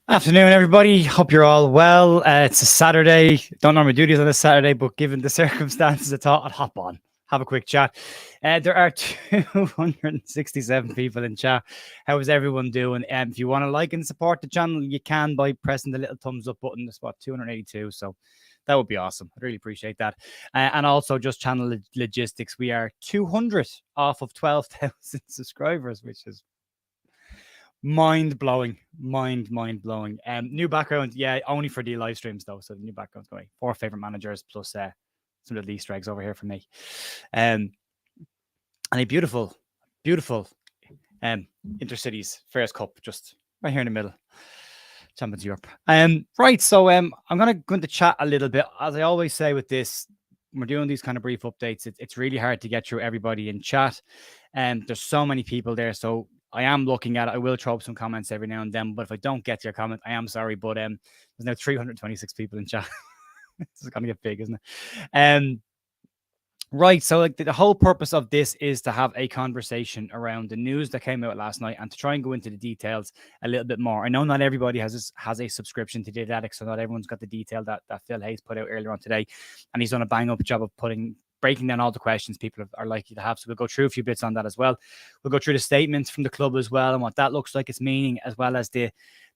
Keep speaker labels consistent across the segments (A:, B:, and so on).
A: Afternoon, everybody. Hope you're all well. It's a Saturday. Don't normally do these on a Saturday, but given the circumstances, I thought I'd hop on, have a quick chat. There are 267 people in chat. How is everyone doing? If you want to like and support the channel, you can by pressing the little thumbs up button. That's what 282. So that would be awesome. I'd really appreciate that. And also just channel logistics. We are 200 off of 12,000 subscribers, which is mind-blowing. New background, yeah, only for the live streams though, so the new background's going 4 favorite managers plus some of the Easter eggs over here for me, and a beautiful Intercities Fairs Cup just right here in the middle. Champions Europe. Right, so I'm gonna go into chat a little bit. As I always say with this, when we're doing these kind of brief updates, it's really hard to get through everybody in chat, and there's so many people there, so I am looking at it. I will throw up some comments every now and then, but if I don't get to your comment, I am sorry. But there's now 326 people in chat. This is going to get big, isn't it? Right. So like the whole purpose of this is to have a conversation around the news that came out last night and to try and go into the details a little bit more. I know not everybody has a subscription to The Athletic, so not everyone's got the detail that Phil Hayes put out earlier on today. And he's done a bang up job of breaking down all the questions people are likely to have. So we'll go through a few bits on that as well. We'll go through the statements from the club as well and what that looks like, its meaning, as well as the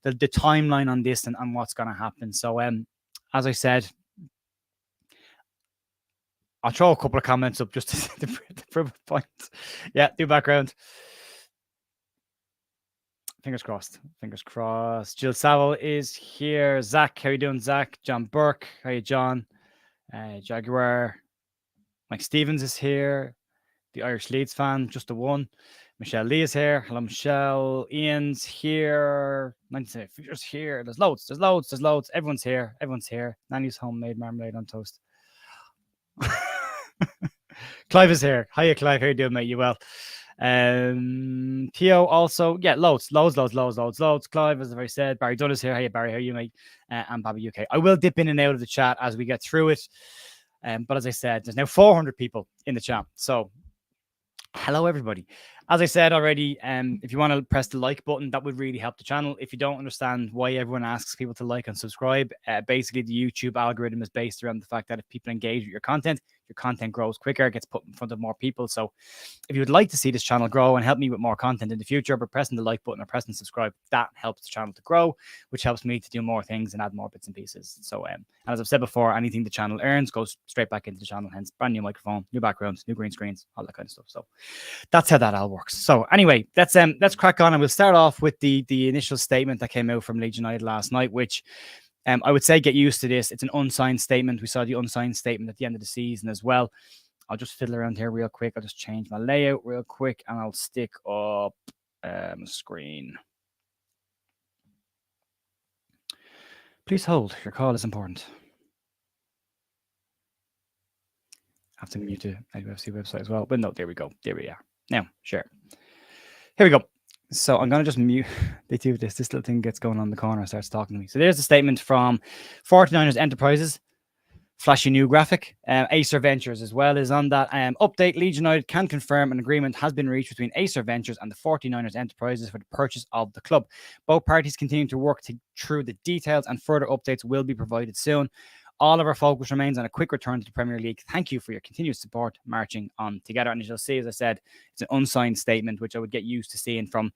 A: timeline on this and what's going to happen. So as I said, I'll throw a couple of comments up just to prove a point. Yeah, new background. Fingers crossed. Jill Saville is here. Zach, how you doing, Zach? John Burke, how you, John? Jaguar. Mike Stevens is here. The Irish Leeds fan, just the one. Michelle Lee is here. Hello, Michelle. Ian's here. 97 Futures here. There's loads. Everyone's here. Nanny's homemade marmalade on toast. Clive is here. Hiya, Clive. How you doing, mate? You well? Theo also. Yeah, loads. Clive, as I said. Barry Dunn is here. Hiya, Barry. How are you, mate? And Bobby UK. I will dip in and out of the chat as we get through it. But as I said, there's now 400 people in the chat. So hello, everybody. As I said already, if you want to press the like button, that would really help the channel. If you don't understand why everyone asks people to like and subscribe, basically the YouTube algorithm is based around the fact that if people engage with your content grows quicker, gets put in front of more people. So if you would like to see this channel grow and help me with more content in the future, by pressing the like button or pressing subscribe, that helps the channel to grow, which helps me to do more things and add more bits and pieces. So, and as I've said before, anything the channel earns goes straight back into the channel, hence brand new microphone, new backgrounds, new green screens, all that kind of stuff. So that's how that all works. So anyway, let's crack on, and we'll start off with the initial statement that came out from Leeds United last night, which I would say get used to this. It's an unsigned statement. We saw the unsigned statement at the end of the season as well. I'll just fiddle around here real quick. I'll just change my layout real quick, and I'll stick up screen. Please hold. Your call is important. I have to mute the UFC website as well. But no, there we go. There we are. Now, sure. Here we go. So I'm going to just mute. They do this. This little thing gets going on in the corner and starts talking to me. So there's the statement from 49ers Enterprises. Flashy new graphic. Acer Ventures as well is on that. Update, Leeds United can confirm an agreement has been reached between Acer Ventures and the 49ers Enterprises for the purchase of the club. Both parties continue to work through the details, and further updates will be provided soon. All of our focus remains on a quick return to the Premier League. Thank you for your continued support, marching on together. And as you'll see, as I said, it's an unsigned statement, which I would get used to seeing from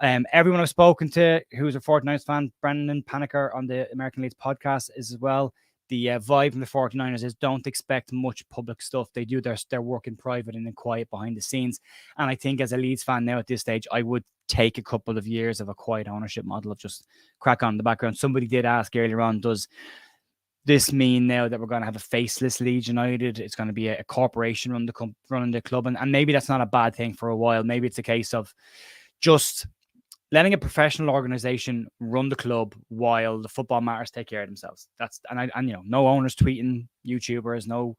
A: everyone I've spoken to who's a 49ers fan. Brendan Paniker on the American Leeds podcast is as well. The vibe from the 49ers is don't expect much public stuff. They do their work in private and in quiet behind the scenes. And I think as a Leeds fan now at this stage, I would take a couple of years of a quiet ownership model of just crack on in the background. Somebody did ask earlier on, does this mean now that we're going to have a faceless Leeds United? It's going to be a corporation running the club. And maybe that's not a bad thing for a while. Maybe it's a case of just letting a professional organization run the club while the football matters take care of themselves. And you know, no owners tweeting, YouTubers, no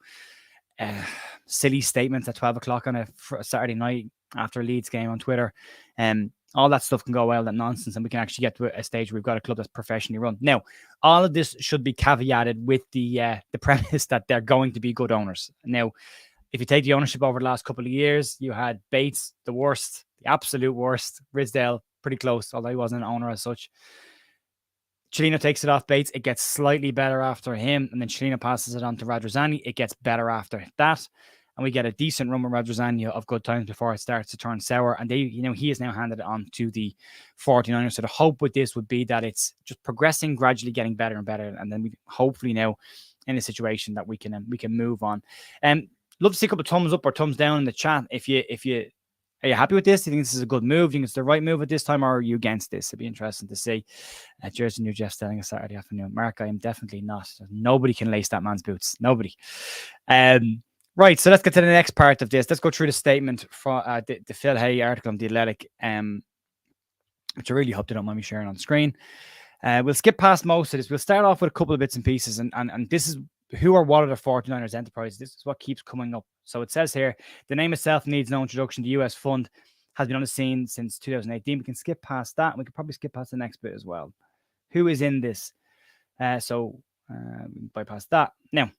A: silly statements at 12 o'clock on a Saturday night after a Leeds game on Twitter. All that stuff can go well, that nonsense, and we can actually get to a stage where we've got a club that's professionally run. Now, all of this should be caveated with the premise that they're going to be good owners. Now, if you take the ownership over the last couple of years, you had Bates, the worst, the absolute worst. Ridsdale, pretty close, although he wasn't an owner as such. Cellino takes it off Bates. It gets slightly better after him, and then Cellino passes it on to Radrizzani. It gets better after that, and we get a decent run with Radrizzani of good times before it starts to turn sour. And he has now handed it on to the 49ers. So the hope with this would be that it's just progressing, gradually getting better and better, and then we hopefully now in a situation that we can move on. Love to see a couple of thumbs up or thumbs down in the chat. If you are you happy with this? Do you think this is a good move? Do you think it's the right move at this time, or are you against this? It'd be interesting to see. Jersey New Jeff selling a Saturday afternoon. Mark, I am definitely not. Nobody can lace that man's boots. Nobody. Right, so let's get to the next part of this. Let's go through the statement from the Phil Hay article on The Athletic, which I really hope they don't mind me sharing on the screen. We'll skip past most of this. We'll start off with a couple of bits and pieces, and this is who or what are the 49ers Enterprises. This is what keeps coming up. So it says here, the name itself needs no introduction. The US fund has been on the scene since 2018. We can skip past that. We could probably skip past the next bit as well. Who is in this? So bypass that. Now,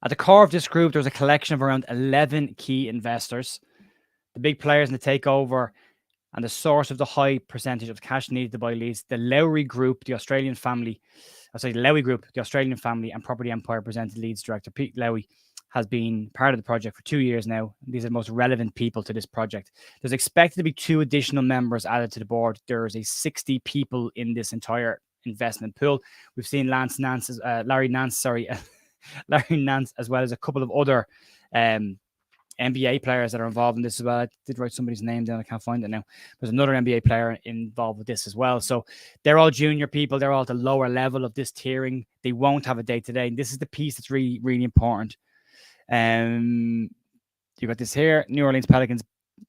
A: at the core of this group, there's a collection of around 11 key investors. The big players in the takeover and the source of the high percentage of cash needed to buy Leeds, the Lowry Group, the Australian family, the Australian family and property empire presented Leeds director Pete Lowy has been part of the project for 2 years now. These are the most relevant people to this project. There's expected to be 2 additional members added to the board. There's 60 people in this entire investment pool. We've seen Larry Nance, as well as a couple of other NBA players that are involved in this as well. I did write somebody's name down. I can't find it now. There's another NBA player involved with this as well. So they're all junior people. They're all at the lower level of this tiering. They won't have a day-to-day. And this is the piece that's really, really important. You got this here. New Orleans Pelicans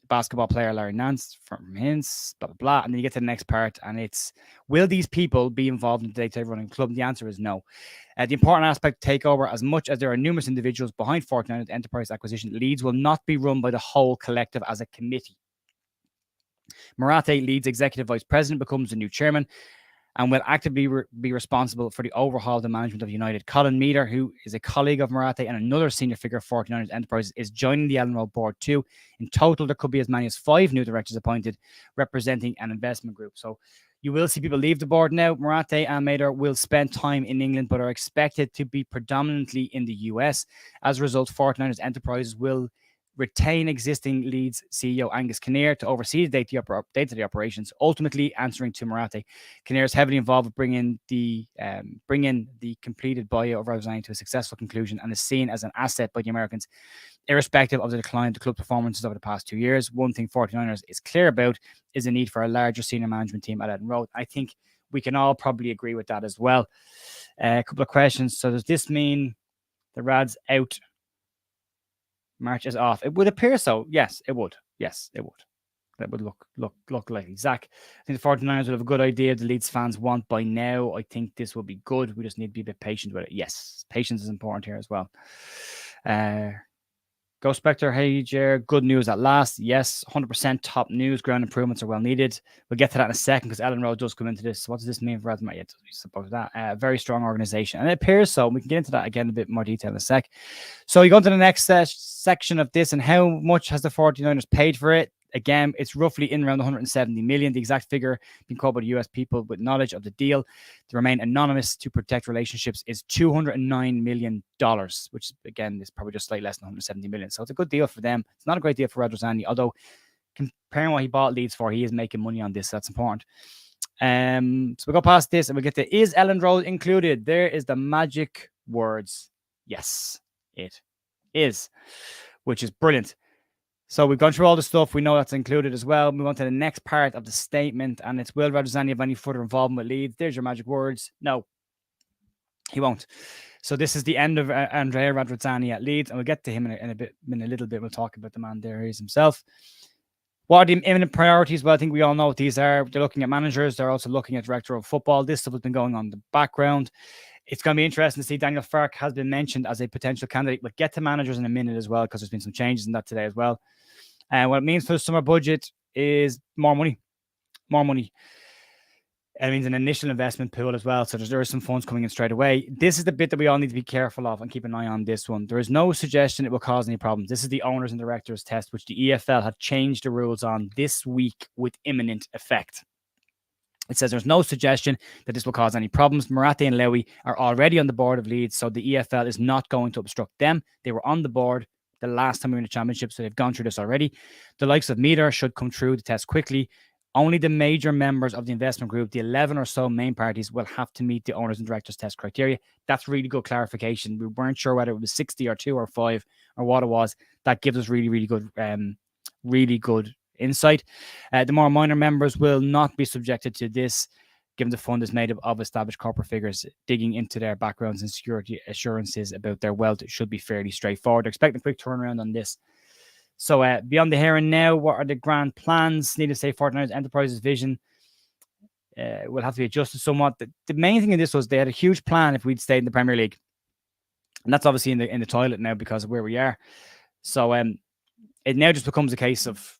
A: basketball player Larry Nance from Hints, blah, blah, blah. And then you get to the next part, and it's, will these people be involved in the day-to-day running club? And the answer is no. The important aspect of Takeover, as much as there are numerous individuals behind 49ers Enterprise acquisition, Leeds will not be run by the whole collective as a committee. Marate, Leeds Executive Vice President, becomes the new chairman and will actively be responsible for the overhaul of the management of United. Colin Meader, who is a colleague of Marate and another senior figure of 49ers Enterprises, is joining the Ellen Road board too. In total, there could be as many as 5 new directors appointed, representing an investment group. So you will see people leave the board now. Marate and Meader will spend time in England, but are expected to be predominantly in the US. As a result, 49ers Enterprises will retain existing Leeds CEO Angus Kinnear to oversee the day-to-day operations, ultimately answering to Marate. Kinnear is heavily involved with bringing the completed buyout of Radrizzani to a successful conclusion and is seen as an asset by the Americans. irrespective of the decline of the club performances over the past 2 years, one thing 49ers is clear about is the need for a larger senior management team at Eden Road. I think we can all probably agree with that as well. A couple of questions. So does this mean the Rads out? March is off. It would appear so. Yes, it would. Yes, it would. That would look likely. Zach, I think the 49ers would have a good idea the Leeds fans want by now. I think this will be good. We just need to be a bit patient with it. Yes, patience is important here as well. Ghost Spectre, hey, Jer, good news at last. Yes, 100% top news. Ground improvements are well needed. We'll get to that in a second because Ellen Road does come into this. So what does this mean for Rathmar? Yeah, suppose that. Very strong organization. And it appears so. We can get into that again in a bit more detail in a sec. So you go into the next section of this and how much has the 49ers paid for it? Again, it's roughly in around 170 million. The exact figure being called by the US people with knowledge of the deal to remain anonymous to protect relationships is $209 million, which again is probably just slightly less than 170 million. So it's a good deal for them. It's not a great deal for Radrizzani, although comparing what he bought Leeds for, he is making money on this. So that's important. So we'll go past this and we'll get to, is Ellen Road included? There is the magic words. Yes, it is, which is brilliant. So we've gone through all the stuff. We know that's included as well. Move on to the next part of the statement, and it's, will Radrizzani have any further involvement with Leeds? There's your magic words. No, he won't. So this is the end of Andrea Radrizzani at Leeds, and we'll get to him in a little bit. We'll talk about the man there. He is himself. What are the imminent priorities? Well, I think we all know what these are. They're looking at managers. They're also looking at director of football. This stuff has been going on in the background. It's going to be interesting to see. Daniel Farke has been mentioned as a potential candidate. We'll get to managers in a minute as well, because there's been some changes in that today as well. And what it means for the summer budget is more money. More money. It means an initial investment pool as well. So there are some funds coming in straight away. This is the bit that we all need to be careful of and keep an eye on this one. There is no suggestion it will cause any problems. This is the owners and directors test, which the EFL had changed the rules on this week with imminent effect. It says there's no suggestion that this will cause any problems. Marathi and Lewy are already on the board of Leeds, so the EFL is not going to obstruct them. They were on the board the last time we were in the championship, so they've gone through this already. The likes of Meter should come through the test quickly. Only the major members of the investment group, the 11 or so main parties, will have to meet the owners and directors test criteria. That's really good clarification. We weren't sure whether it was 60 or 2 or 5 or what it was. That gives us really good insight. The more minor members will not be subjected to this, given the fund is made up of established corporate figures. Digging into their backgrounds and security assurances about their wealth should be fairly straightforward. Expect a quick turnaround on this. So beyond the here and now, what are the grand plans? Need to say 49ers Enterprises vision will have to be adjusted somewhat. The main thing in this was they had a huge plan if we'd stayed in the Premier League. And that's obviously in the toilet now because of where we are. So it now just becomes a case of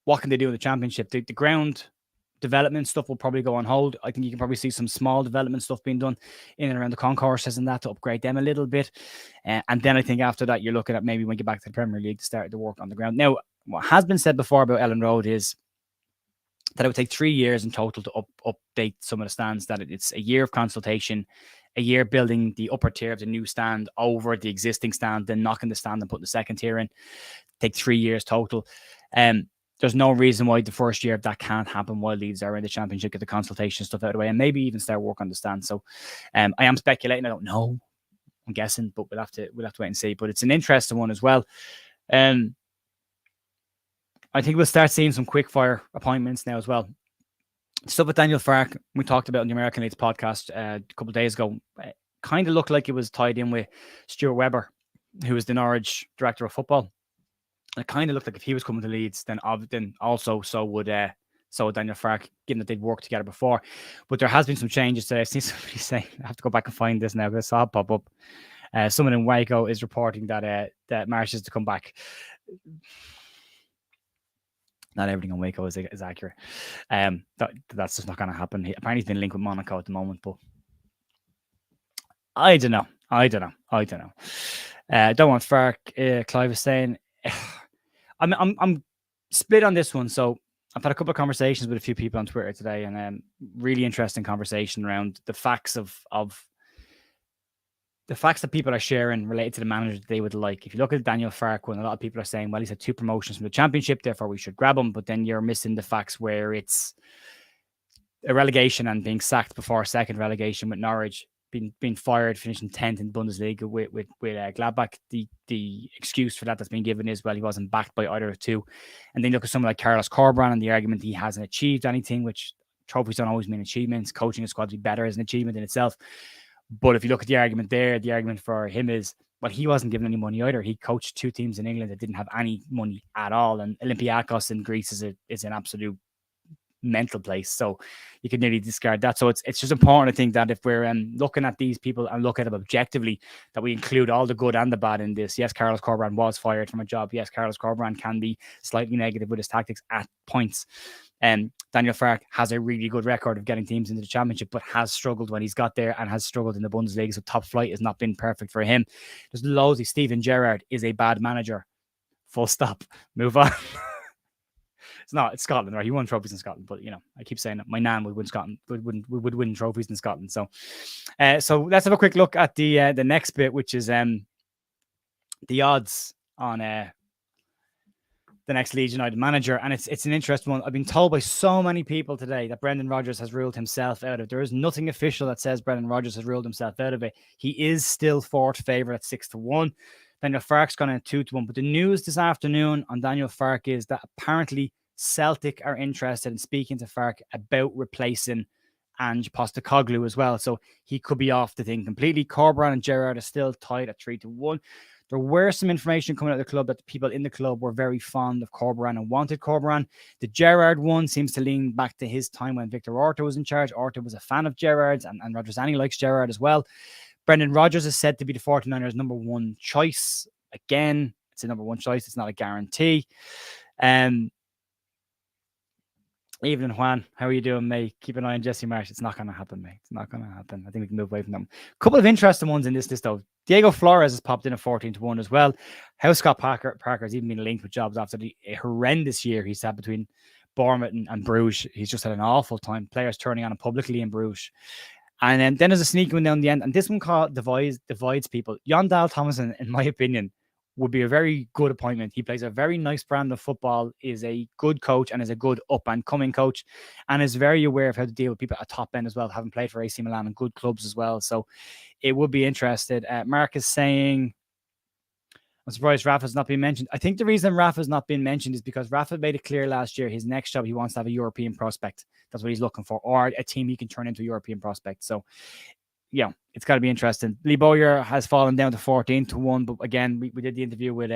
A: what can they do in the championship? The ground development stuff will probably go on hold. I think you can probably see some small development stuff being done in and around the concourses and that to upgrade them a little bit. And then I think after that, you're looking at maybe when you get back to the Premier League to start the work on the ground. Now, what has been said before about Ellen Road is that it would take 3 years in total to update some of the stands, that it's a year of consultation, a year building the upper tier of the new stand over the existing stand, then knocking the stand and putting the second tier in. Take 3 years total. There's no reason why the first year of that can't happen while Leeds are in the championship, get the consultation stuff out of the way, and maybe even start work on the stand. So I am speculating. I don't know. I'm guessing, but we'll have to wait and see. But it's an interesting one as well. I think we'll start seeing some quick fire appointments now as well. Stuff with Daniel Farke, we talked about in the American Leeds podcast a couple of days ago, kind of looked like it was tied in with Stuart Webber, who was the Norwich director of football. It kind of looked like if he was coming to Leeds, then also so would Daniel Farke, given that they'd worked together before. But there has been some changes today. I see somebody saying, I have to go back and find this now because I saw it pop up. Someone in Waco is reporting that Marsh is to come back. Not everything on Waco is accurate. That's just not going to happen. Apparently he's been linked with Monaco at the moment, but I don't know. Don't want Farke. Clive is saying, I'm split on this one. So I've had a couple of conversations with a few people on Twitter today, and really interesting conversation around the facts of the facts that people are sharing related to the manager that they would like. If you look at Daniel Farke one, a lot of people are saying, well, he's had 2 promotions from the championship, therefore we should grab him. But then you're missing the facts where it's a relegation and being sacked before a second relegation with Norwich. been fired, finishing 10th in Bundesliga with Gladbach. The excuse for that's been given is, well, he wasn't backed by either of two. And then look at someone like Carlos Corberán and the argument he hasn't achieved anything, which trophies don't always mean achievements. Coaching a squad to be better is an achievement in itself. But if you look at the argument there, the argument for him is, well, he wasn't given any money either. He coached two teams in England that didn't have any money at all. And Olympiacos in Greece is an absolute mental place. So you can nearly discard that. So it's just important, I think, that if we're looking at these people and look at them objectively, that we include all the good and the bad in this. Yes, Carlos Corberán was fired from a job. Yes, Carlos Corberán can be slightly negative with his tactics at points. Daniel Farke has a really good record of getting teams into the championship, but has struggled when he's got there and has struggled in the Bundesliga. So top flight has not been perfect for him. There's loads of Steven Gerrard is a bad manager. Full stop. Move on. It's Scotland, right? He won trophies in Scotland, but I keep saying that my nan would win Scotland, would win trophies in Scotland. So let's have a quick look at the next bit, which is the odds on the next Leeds United manager, and it's an interesting one. I've been told by so many people today that Brendan Rodgers has ruled himself out of it. There is nothing official that says Brendan Rodgers has ruled himself out of it. He is still fourth favourite at 6-1. Daniel Farke's gone in 2-1. But the news this afternoon on Daniel Farke is that apparently Celtic are interested in speaking to Farke about replacing Ange Postecoglou as well. So he could be off the thing completely. Corberán and Gerrard are still tied at 3-1. There were some information coming out of the club that the people in the club were very fond of Corberán and wanted Corberán. The Gerrard one seems to lean back to his time when Victor Orta was in charge. Orta was a fan of Gerrard's, and Rodgers likes Gerrard as well. Brendan Rodgers is said to be the 49ers' number one choice. Again, it's a number one choice. It's not a guarantee. Evening, Juan. How are you doing, mate? Keep an eye on Jesse Marsh. It's not going to happen, mate. It's not going to happen. I think we can move away from them. A couple of interesting ones in this list, though. Diego Flores has popped in at 14-1 as well. How Scott Parker has even been linked with jobs after the horrendous year he's had between Bournemouth and Bruges. He's just had an awful time. Players turning on him publicly in Bruges. And then there's a sneaky one down the end. And this one divides people. Jon Dahl Tomasson, in my opinion, would be a very good appointment. He plays a very nice brand of football, is a good coach, and is a good up-and-coming coach, and is very aware of how to deal with people at top end as well, having played for AC Milan and good clubs as well. So it would be interested. Mark is saying, I'm surprised Rafa's not been mentioned. I think the reason Rafa's not been mentioned is because Rafa made it clear last year his next job, he wants to have a European prospect. That's what he's looking for, or a team he can turn into a European prospect. So yeah, it's got to be interesting. Lee Bowyer has fallen down to 14-1, but again, we did the interview with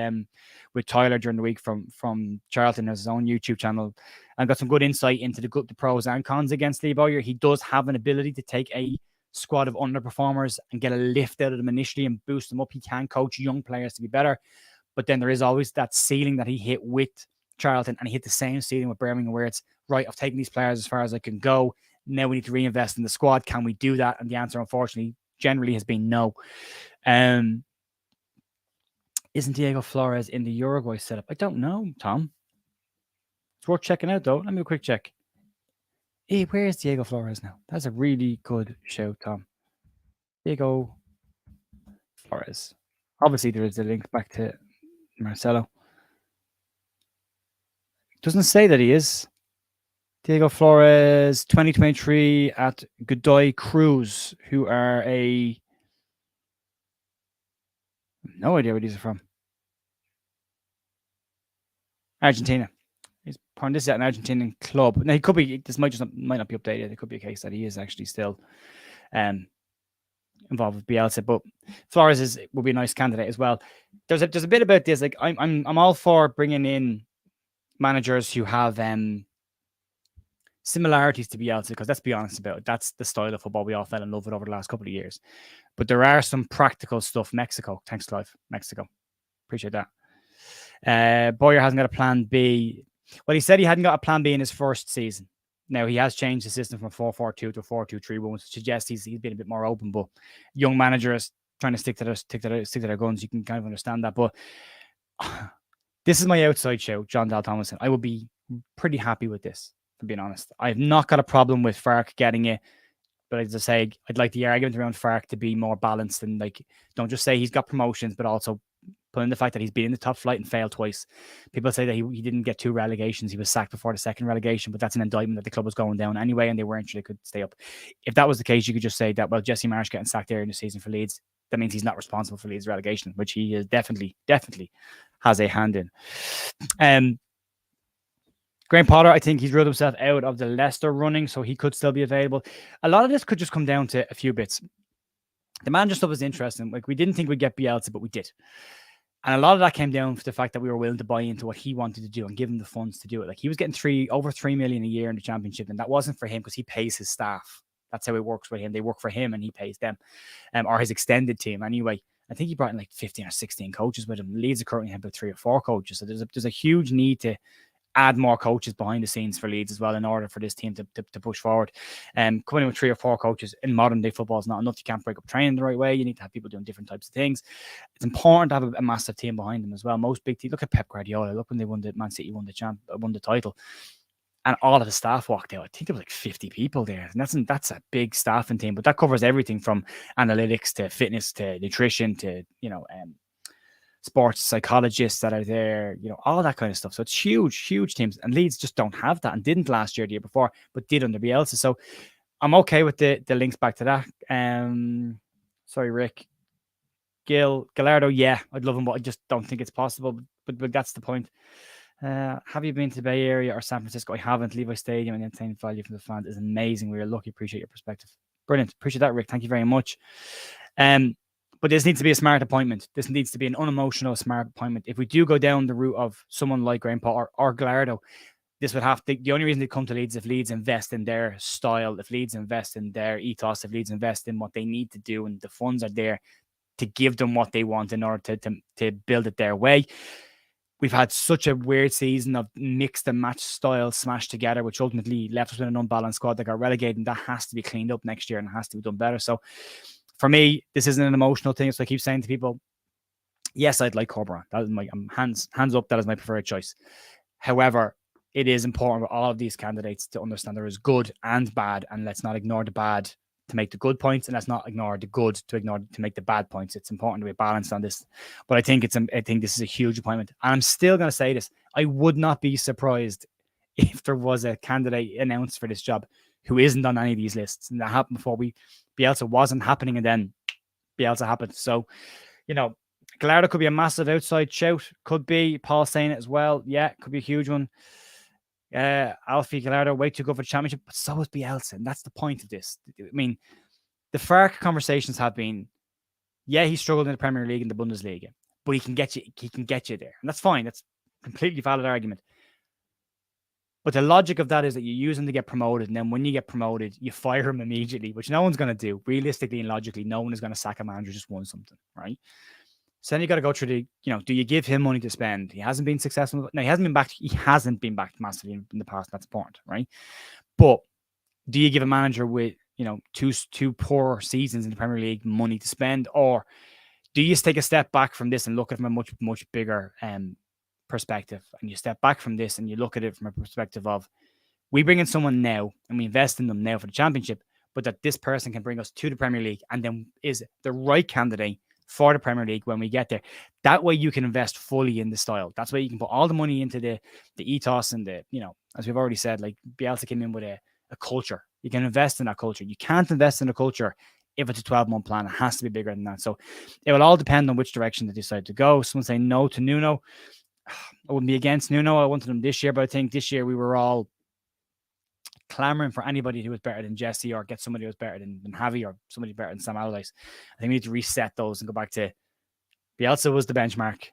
A: Tyler during the week from Charlton, has his own YouTube channel, and got some good insight into the pros and cons against Lee Bowyer. He does have an ability to take a squad of underperformers and get a lift out of them initially and boost them up. He can coach young players to be better, but then there is always that ceiling that he hit with Charlton, and he hit the same ceiling with Birmingham, where it's right, I've taken these players as far as I can go. Now we need to reinvest in the squad. Can we do that? And the answer, unfortunately, generally has been no. Isn't Diego Flores in the Uruguay setup? I don't know, Tom. It's worth checking out, though. Let me do a quick check. Hey, where is Diego Flores now? That's a really good show, Tom. Diego Flores. Obviously, there is a link back to Marcelo. Doesn't say that he is. Diego Flores, 2023 at Godoy Cruz, who are no idea where these are from. Argentina. He's putting this at an Argentinian club. Now, he could be, this might not be updated. It could be a case that he is actually still involved with Bielsa, but Flores would be a nice candidate as well. There's a bit about this. Like I'm all for bringing in managers who have similarities to Bielsa, because let's be honest about it, that's the style of football we all fell in love with over the last couple of years. But there are some practical stuff. Mexico, thanks, Clive. Mexico, appreciate that. Boyer hasn't got a plan B. Well, he said he hadn't got a plan B in his first season. Now he has changed the system from 4-4-2 to 4-2-3-1, which suggests he's been a bit more open. But young managers trying to stick to their guns, you can kind of understand that. But this is my outside show, Jon Dahl Tomasson. I would be pretty happy with this, to be honest. I've not got a problem with Farke getting it, but as I say, I'd like the argument around Farke to be more balanced, and like, don't just say he's got promotions, but also Put in the fact that he's been in the top flight and failed twice. People say that he didn't get 2 relegations. He was sacked before the second relegation, but that's an indictment that the club was going down anyway, and they weren't sure they could stay up. If that was the case, you could just say that, well, Jesse Marsh getting sacked there in the season for Leeds, that means he's not responsible for Leeds relegation, which he is definitely has a hand in. Graham Potter, I think he's ruled himself out of the Leicester running, so he could still be available. A lot of this could just come down to a few bits. The manager stuff was interesting. Like, we didn't think we'd get Bielsa, but we did. And a lot of that came down to the fact that we were willing to buy into what he wanted to do and give him the funds to do it. Like, he was getting over 3 million a year in the Championship, and that wasn't for him because he pays his staff. That's how it works with him. They work for him and he pays them, or his extended team anyway. I think he brought in like 15 or 16 coaches with him. Leeds are currently have about 3 or 4 coaches. So there's a huge need to add more coaches behind the scenes for Leeds as well in order for this team to push forward. Coming in with 3 or 4 coaches in modern day football is not enough. You can't break up training the right way. You need to have people doing different types of things. It's important to have a massive team behind them as well. Most big teams, look at Pep Guardiola. Look when they won Man City won the title, and all of the staff walked out. I think there was like 50 people there, and that's a big staffing team. But that covers everything from analytics to fitness to nutrition to sports psychologists that are there, all that kind of stuff. So it's huge teams. And Leeds just don't have that and didn't last year, the year before, but did under Bielsa. So I'm okay with the links back to that. Sorry, Rick. Gallardo, yeah, I'd love him, but I just don't think it's possible. But that's the point. Have you been to the Bay Area or San Francisco? I haven't. Levi Stadium and the entertainment value from the fans is amazing. We are lucky. Appreciate your perspective. Brilliant. Appreciate that, Rick. Thank you very much. But this needs to be a smart appointment. This needs to be an unemotional, smart appointment. If we do go down the route of someone like Graham Potter or Gallardo, this would have to, the only reason they come to Leeds if Leeds invest in their style, if Leeds invest in their ethos, if Leeds invest in what they need to do, and the funds are there to give them what they want in order to build it their way. We've had such a weird season of mixed and match styles smashed together, which ultimately left us with an unbalanced squad that got relegated, and that has to be cleaned up next year and has to be done better. So for me, this isn't an emotional thing. So I keep saying to people, yes, I'd like Corberan. That is my hands up. That is my preferred choice. However, it is important for all of these candidates to understand there is good and bad, and let's not ignore the bad to make the good points, and let's not ignore the good to make the bad points. It's important to be balanced on this. But I think this is a huge appointment, and I'm still going to say this: I would not be surprised if there was a candidate announced for this job who isn't on any of these lists, and that happened before Bielsa wasn't happening, and then Bielsa happened. So, Gallardo could be a massive outside shout. Could be. Paul saying it as well. Yeah, could be a huge one. Alfie Gallardo, way too good for the Championship, but so is Bielsa, and that's the point of this. I mean, the FARC conversations have been, yeah, he struggled in the Premier League and the Bundesliga, but he can get you there, and that's fine. That's a completely valid argument. But the logic of that is that you use him to get promoted, and then when you get promoted, you fire him immediately, which no one's going to do. Realistically and logically, no one is going to sack a manager who just won something, right? So then you got to go through do you give him money to spend? He hasn't been successful. No, he hasn't been backed massively in the past. That's important, right? But do you give a manager with, two poor seasons in the Premier League money to spend? Or do you take a step back from this and look at it from a much, much bigger perspective? And you step back from this and you look at it from a perspective of, we bring in someone now and we invest in them now for the Championship, but that this person can bring us to the Premier League and then is the right candidate for the Premier League when we get there. That way you can invest fully in the style. That's why you can put all the money into the ethos and as we've already said, like Bielsa came in with a culture. You can invest in that culture. You can't invest in a culture if it's a 12-month plan. It has to be bigger than that. So it will all depend on which direction they decide to go. Someone say no to Nuno. I wouldn't be against Nuno. I wanted him this year, but I think this year we were all clamoring for anybody who was better than Jesse, or get somebody who was better than Javi, or somebody better than Sam Allardyce. I think we need to reset those and go back to Bielsa was the benchmark.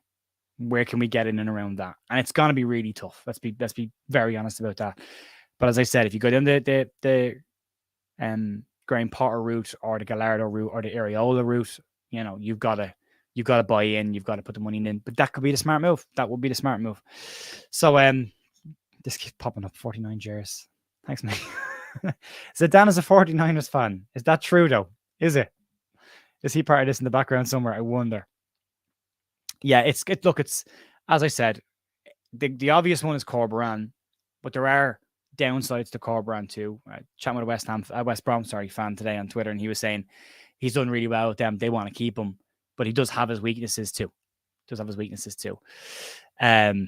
A: Where can we get in and around that? And it's going to be really tough. Let's be very honest about that. But as I said, if you go down the Graham Potter route or the Gallardo route or the Areola route, you've got to buy in. You've got to put the money in. But that could be the smart move. That would be the smart move. So this keeps popping up. 49 Jers. Thanks, mate. Zidane is a 49ers fan. Is that true, though? Is it? Is he part of this in the background somewhere? I wonder. Yeah, it's as I said, the obvious one is Corberan, but there are downsides to Corberan too. Chatting with a West Brom fan today on Twitter, and he was saying he's done really well with them. They want to keep him, but he does have his weaknesses too. does have his weaknesses too. Get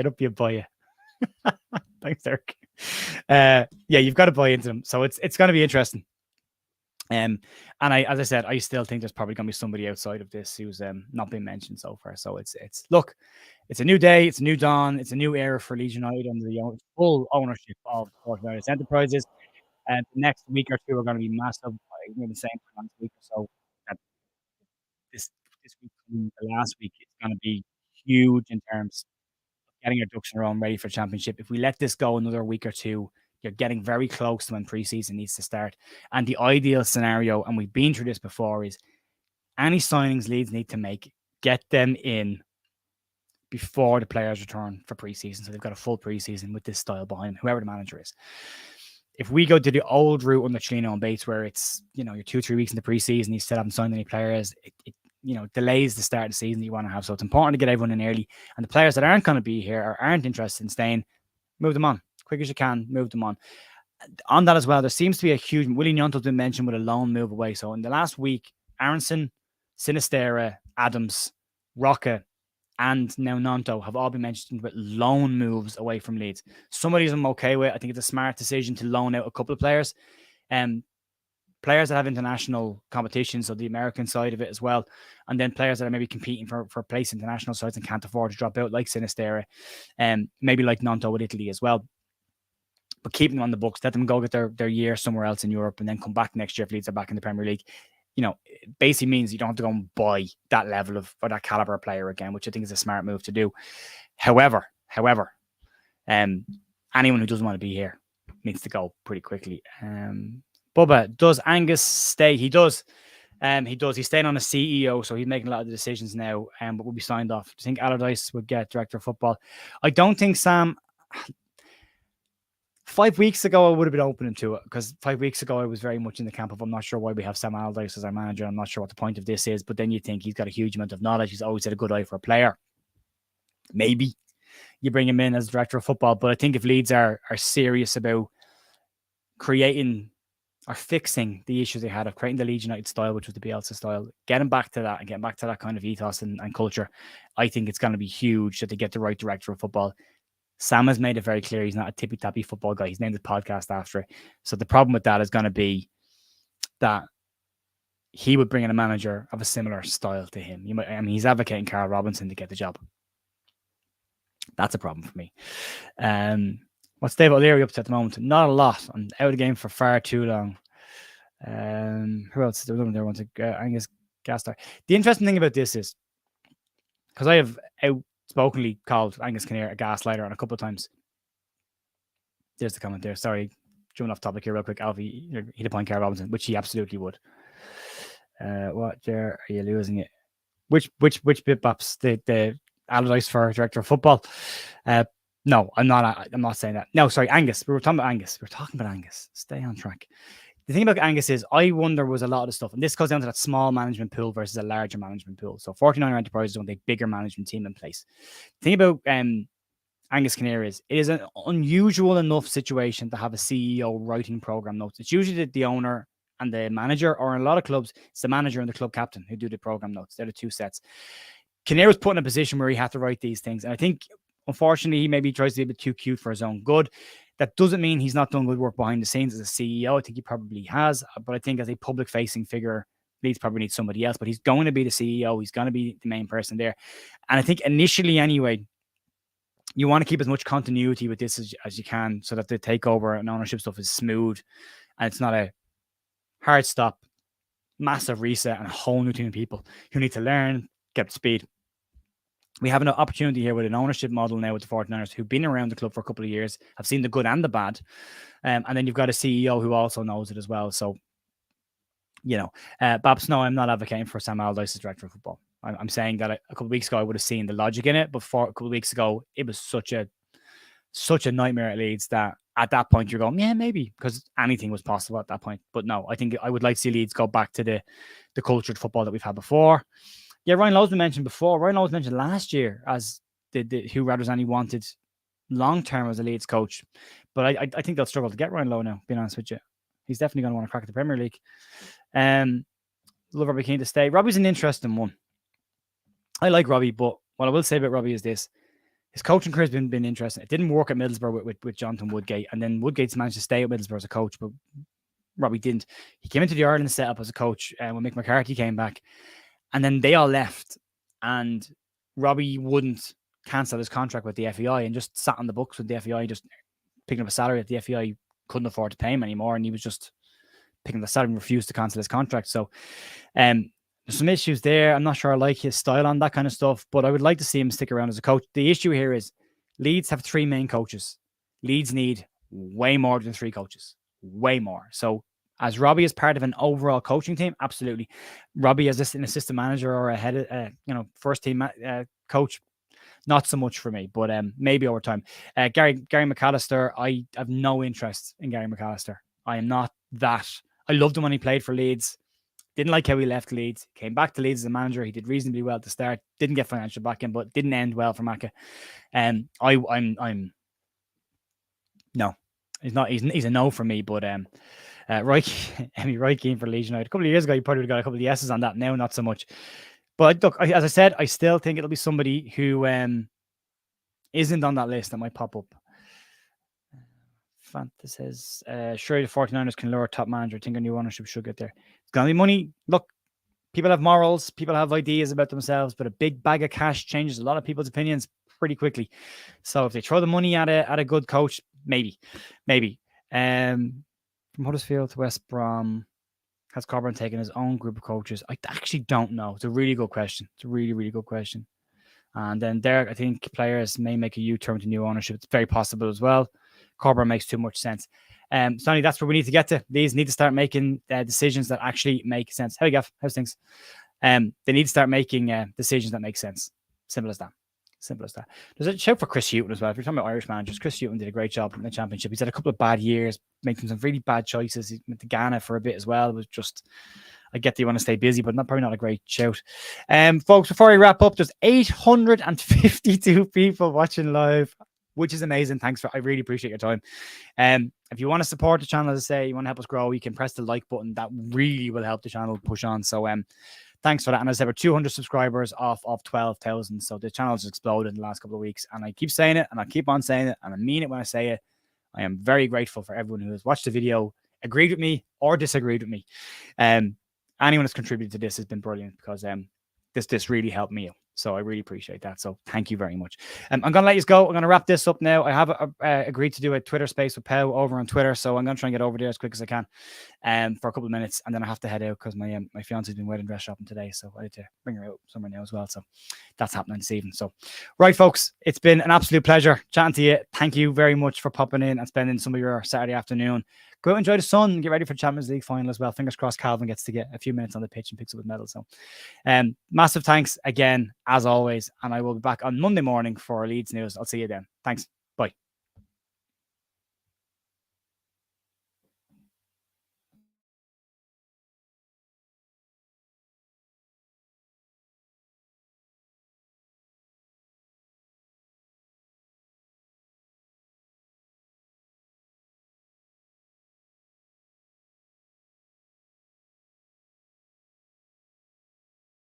A: up, you boy. Thanks, Eric. Yeah, you've got to buy into them, so it's going to be interesting. And as I said, I still think there's probably going to be somebody outside of this who's not been mentioned so far. So it's look, it's a new day, it's a new dawn, it's a new era for Leeds United under the full ownership of Fortnite Enterprises. And the next week or two are going to be massive. We've been saying for the last week or so that this week and the last week is going to be huge in terms of getting your ducks in a row and ready for championship. If we let this go another week or two, you're getting very close to when preseason needs to start. And the ideal scenario, and we've been through this before, is any signings Leeds need to make, get them in before the players return for preseason. So they've got a full preseason with this style behind them, whoever the manager is. If we go to the old route under Chino and Bates, where it's, you're 2-3 weeks in the preseason, you still haven't signed any players, it delays the start of the season that you want to have. So it's important to get everyone in early. And the players that aren't going to be here or aren't interested in staying, move them on. Quick as you can, move them on. On that as well, there seems to be a huge, Willie Nyonto's been mentioned with a loan move away. So in the last week, Aronson, Sinistera, Adams, Rocca, and now Nonto have all been mentioned with loan moves away from Leeds. Some of these I'm okay with. I think it's a smart decision to loan out a couple of players. Players that have international competitions, so the American side of it as well. And then players that are maybe competing for place international sides and can't afford to drop out, like Sinistera, maybe like Nonto with Italy as well. But keep them on the books, let them go get their year somewhere else in Europe and then come back next year if Leeds are back in the Premier League. It basically means you don't have to go and buy that level of, or that caliber of player again, which I think is a smart move to do. However, anyone who doesn't want to be here needs to go pretty quickly. Bubba, does Angus stay? He does. He's staying on as CEO, so he's making a lot of the decisions now, but will be signed off. Do you think Allardyce would get director of football? I don't think Sam. 5 weeks ago, I would have been open to it, because 5 weeks ago, I was very much in the camp of, I'm not sure why we have Sam Allardyce as our manager. I'm not sure what the point of this is, but then you think he's got a huge amount of knowledge. He's always had a good eye for a player. Maybe you bring him in as director of football, but I think if Leeds are serious about creating or fixing the issues they had of creating the Leeds United style, which was the Bielsa style, getting back to that and getting back to that kind of ethos and culture, I think it's going to be huge that they get the right director of football. Sam has made it very clear he's not a tippy-tappy football guy. He's named the podcast after it. So the problem with that is going to be that he would bring in a manager of a similar style to him. He's advocating Carl Robinson to get the job. That's a problem for me. What's Dave O'Leary up to at the moment? Not a lot. I'm out of the game for far too long. Who else? There was Angus Gastar. The interesting thing about this is, because I have outspokenly called Angus Kinnear a gaslighter on a couple of times. There's the comment there. Sorry, jumping off topic here real quick. Alfie, he'd appoint Carl Robinson, which he absolutely would. What there are you losing it? Which bit bops the Allardyce for director of football? No, I'm not saying that. No, sorry, Angus. We were talking about Angus. Stay on track. The thing about Angus is, I wonder was a lot of the stuff, and this goes down to that small management pool versus a larger management pool. So 49er Enterprises want a bigger management team in place. The thing about Angus Kinnear is, it is an unusual enough situation to have a CEO writing program notes. It's usually the owner and the manager, or in a lot of clubs, it's the manager and the club captain who do the program notes. They're the two sets. Kinnear was put in a position where he had to write these things. And I think, unfortunately, he maybe tries to be a bit too cute for his own good. That doesn't mean he's not done good work behind the scenes as a CEO. I think he probably has. But I think as a public-facing figure, Leeds probably needs somebody else. But he's going to be the CEO. He's going to be the main person there. And I think initially, anyway, you want to keep as much continuity with this as you can, so that the takeover and ownership stuff is smooth. And it's not a hard stop, massive reset, and a whole new team of people who need to learn, get up to speed. We have an opportunity here with an ownership model now with the 49ers who've been around the club for a couple of years, have seen the good and the bad. And then you've got a CEO who also knows it as well. So, Babs, no, I'm not advocating for Sam Allardyce as director of football. I'm saying that a couple of weeks ago, I would have seen the logic in it. But a couple of weeks ago, it was such a nightmare at Leeds that at that point you're going, yeah, maybe, because anything was possible at that point. But no, I think I would like to see Leeds go back to the cultured football that we've had before. Yeah, Ryan Lowe's been mentioned before. Ryan Lowe's mentioned last year as who Radrizzani wanted long-term as a Leeds coach. But I think they'll struggle to get Ryan Lowe now, being honest with you. He's definitely going to want to crack at the Premier League. Love Robbie Keane to stay. Robbie's an interesting one. I like Robbie, but what I will say about Robbie is this. His coaching career has been interesting. It didn't work at Middlesbrough with Jonathan Woodgate, and then Woodgate's managed to stay at Middlesbrough as a coach, but Robbie didn't. He came into the Ireland setup as a coach when Mick McCarthy came back, and then they all left, and Robbie wouldn't cancel his contract with the FEI and just sat on the books with the FEI, just picking up a salary that the FEI couldn't afford to pay him anymore, and he was just picking up the salary and refused to cancel his contract. So there's some issues there. I'm not sure I like his style on that kind of stuff, but I would like to see him stick around as a coach. The issue here is Leeds have 3 main coaches. Leeds need way more than 3 coaches, way more. So as Robbie is part of an overall coaching team, absolutely. Robbie as an assistant manager or a head, first team coach, not so much for me, but maybe over time. Gary McAllister, I have no interest in Gary McAllister. I am not that. I loved him when he played for Leeds. Didn't like how he left Leeds. Came back to Leeds as a manager. He did reasonably well to start. Didn't get financial backing, but didn't end well for Macca. I'm no. He's not. He's a no for me. But Roy Keane for Leeds United. A couple of years ago, he probably would have got a couple of yeses on that. Now, not so much. But look, as I said, I still think it'll be somebody who isn't on that list that might pop up. Fanta says, sure, the 49ers can lure top manager. I think a new ownership should get there. It's going to be money. Look, people have morals. People have ideas about themselves, but a big bag of cash changes a lot of people's opinions pretty quickly. So if they throw the money at a good coach, maybe. From Huddersfield to West Brom, has Coburn taken his own group of coaches? I actually don't know. It's a really good question. It's a really, really good question. And then there, I think players may make a U-turn to new ownership. It's very possible as well. Coburn makes too much sense. Sonny, that's where we need to get to. These need to start making decisions that actually make sense. How you Gav? How's things? They need to start making decisions that make sense. Simple as that. There's a shout for Chris Hughton as well. If you're talking about Irish managers, Chris Hughton did a great job in the Championship. He's had a couple of bad years, making some really bad choices. He went to Ghana for a bit as well. It was just, I get that you want to stay busy, but probably not a great shout. Folks, before we wrap up, there's 852 people watching live, which is amazing. I really appreciate your time. If you want to support the channel, as I say, you want to help us grow, you can press the like button. That really will help the channel push on. So thanks for that. And as I said, we're 200 subscribers off 12,000. So the channel's exploded in the last couple of weeks. And I keep saying it, and I keep on saying it, and I mean it when I say it. I am very grateful for everyone who has watched the video, agreed with me, or disagreed with me. Anyone that's contributed to this has been brilliant, because this really helped me out. So I really appreciate that. So thank you very much. I'm going to let you go. I'm going to wrap this up now. I have agreed to do a Twitter space with Pau over on Twitter. So I'm going to try and get over there as quick as I can for a couple of minutes. And then I have to head out because my fiance has been wedding dress shopping today. So I need to bring her out somewhere now as well. So that's happening this evening. So right, folks, it's been an absolute pleasure chatting to you. Thank you very much for popping in and spending some of your Saturday afternoon. Go out and enjoy the sun and get ready for the Champions League final as well. Fingers crossed Calvin gets to get a few minutes on the pitch and picks up his medal. So massive thanks again, as always. And I will be back on Monday morning for Leeds news. I'll see you then. Thanks.